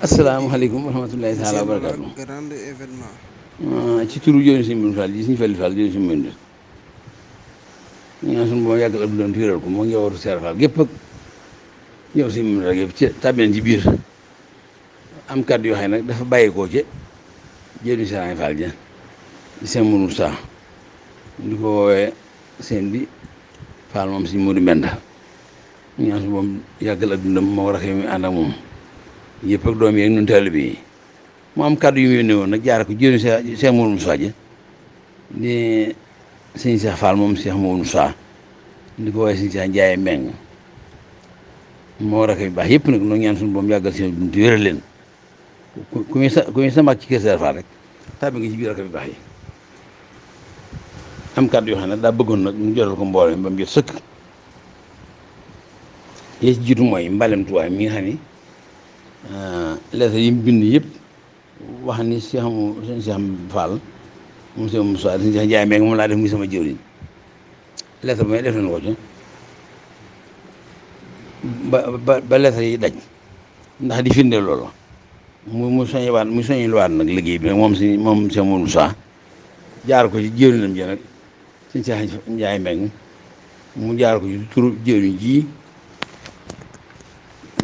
asalaamaaleykum wa rahmatulahi taala monsieur wa le barakaatu. grand événement. Ci turu jëriñ si Mbène Fall ji suñu Fallu Fall jëriñ si Mbène ñu naan suñu boo yàggal ak doon tiiral ko moo ngi njabootu Seer Fall gépp ak yow si Mbène rek yëpp ci tàbbeen ci biir am kàddu yoo xam ne nag dafa bàyyikoo ci jëriñ Serigne Fall ja di seen mënul saa di ko woowee seen di Fall moom si Modou Mbenda ñu naan suñu moom yàggal ak dundam moo rax mi ànd ak moom yëpp ak doom yi ak ñun taalibe yi mu am kàddu yu mu yónnee woon nag jaare ko jëriñ Cheikh Modou Moussa ja di sëñ Cheikh Fall moom Cheikh Modou Moussa di ko woowee sëñ Cheikh Ndiaye Mbeng moo rax yu baax yëpp nag noo ñaan suñu boom yàggal seen dund wéral leen ku muy sa mag ci kër Cheikh Fall rek tàbbi nga ci biir rax yu baax yi am kàddu yoo xam ne daa bëggoon nag mu jotal ko mboolem ba mu jot sëkk yi ci jiitu mooy mbalem Tuubaa mi nga xam ni lettre yi mu bind yëpp wax ni sëñ Cheikh Fall moom sëñ Moussa sëñ Cheikh Ndiaye Mbeng moom laa def muy sama jëwriñ lettre bi may def nañ ko ci ba lettre yi daj ndax di firndeel loolu mu soññiwaat nag liggéey bi nag moom sëñ Moussa jaar ko ci jëwriñam ji nag sëñ Cheikh Ndiaye Mbeng mu jaar ko ci turu jëwriñ ji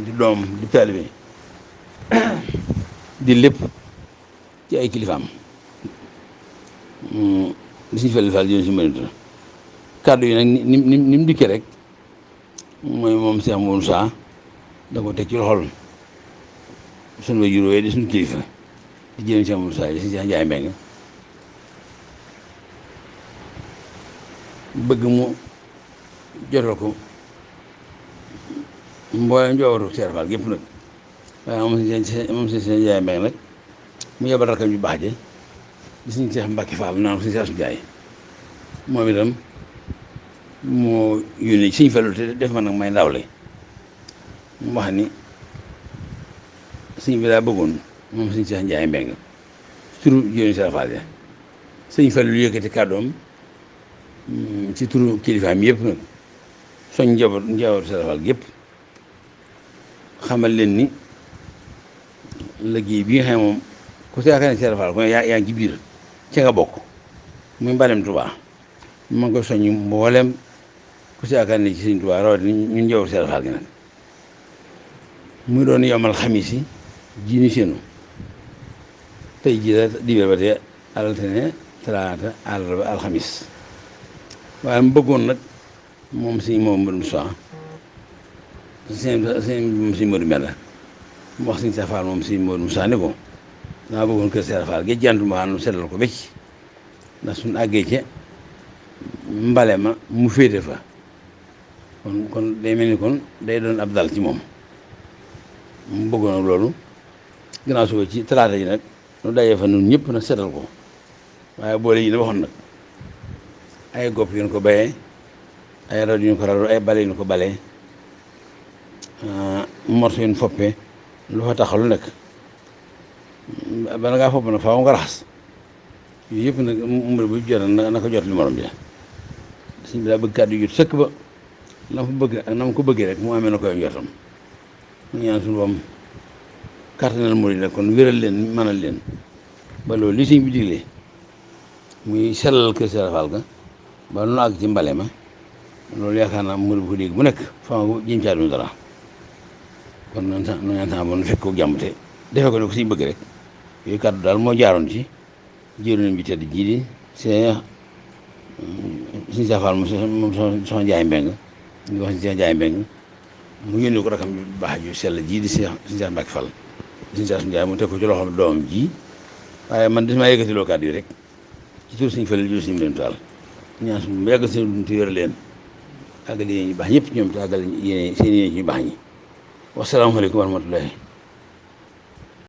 di doom di taalibe di lépp ci ay kilifaam di suñu Fallu Fall jëriñ si Mbène kàddu yi nag ni mu dikkee rek mooy moom Cheikh Moussa da ko teg ci loxol suñu way juróoyee di suñu kilifa di jëriñ Cheikh Moussa yi si Cheikh Ndiaye Mbeng bëgg mu jotal ko mboolem njabootu Cheikh Fall gépp nag waaye moom si Cheikh Ndiaye Mbeng nag mu yebal rakam yu baax je di suñu Cheikh Mbacke Fall naan ko si Cheikh Ndiaye moom itam moo yónnee Sëñ Fallu te def ma nag may ndawle mu wax ni sëñ bi daa bëggoon moom sëñ Cheikh Ndiaye Mbeng turu jëriñ Cheikh Fall ja Sëñ Fallu yëkkati kàddoom ci turu kilifaam yëpp nag soñ njabootu Cheikh Fall gépp xamal leen ni liggéey bi nga xam moom ku si yaakaar ne Cheikh Fall ko yaa ngi ci biir ca nga bokk muy mbalem Touba ma ngi koy soññ mboolem ku si yaakaar ne ci Sëñ Touba rawat ni ñun njabootu Cheikh Fall gi nag muy doon yomal xamis yi ji ni seenu tey jii la dibéer ba tey altine talaata àllarba alxamis waaye mu bëggoon nag moom si moom Modou Moussa moom si Modou Mbenda mu wax Sëñ Cheikh Fall moom si Modou Moussa ni ko daa bëggoon kër Cheikh Fall gi jantu ma nu seddal ko becc ndax suñu àggee ca mbale ma mu féete fa kon day mel ni kon day doon ab dal ci moom mu bëggoon ak loolu gannaaw suba ci talaata ji nag nu dajee fa nun ñëpp nag seddal ko waaye boole yi la waxoon nag ay gopp yu ñu ko bayee ay rajo yu ñu ko rajo ay bale yu ñu ko balee morso yu ñu foppee lu fa taxaw lu nekk bala ngaa fopp nag faaw nga raxas yooyu yëpp nag mu bu jot na ko jot li morom bi suñ bi daa bëgg kàddu yu jot sëkk ba na fa bëgg ak na ma ko bëggee rek mu amee na koy njortam ñu ñaan suñu boom kàttanal murid nag kon wéral leen mënal leen ba loolu li suñ bi diglee muy sellal kër Cheikh Fall ga ba nu àgg ci mbale ma loolu yaakaar naa murid bu ko dégg bu nekk faaw nga jëm caa duñu dara kon noonu sax nu ñaan sax bon fekk ko jàmm te defe ko ne ko suñ bëgg rek yooyu kàddu daal moo jaaroon ci jëriñ bi tedd jii di Sëñ Cheikh Fall moom soxna Ndiaye Mbeng ñu wax Cheikh Ndiaye Mbeng mu yónnee ko rakam yu baax ju sell jii di Sëñ Cheikh Mbacke Fall Sëñ Cheikh Ndiaye mu teg ko ci loxoom doomam ji waaye man des maa yëkkati loo kàddu yi rek ci tur Sëñ Fall jur Sëñ Mbène Fall ñaan suñu yàggal seen dund te wér leen àggal yéen ñu baax ñëpp ñoom te àggal yéen seen yéen ñu baax ñi wasalaamaaleykum wa rahmatullahi